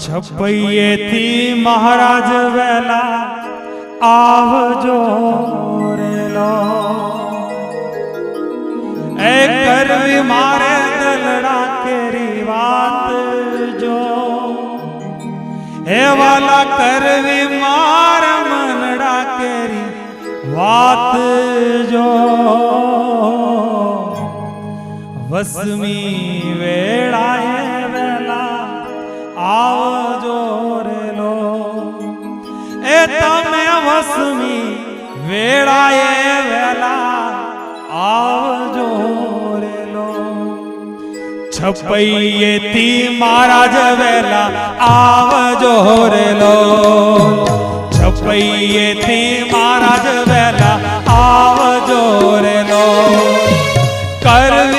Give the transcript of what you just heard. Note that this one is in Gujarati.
છપૈયેથી મહારાજ વેલા આવજો રેલો, એ કરવી મારે દલડા કેરી વાત જો, એ વાલા કરવી મારે મનડા કેરી વાત જો, વસમી વેળાએ વેલા આવજો રેલો, એ તમે વસમી વેળાએ વેલા આવજો રેલો, છપૈયેથી મહારાજ વેલા આવજો રેલો, છપૈયેથી મહારાજ વેલા આવજો રેલો, કરવી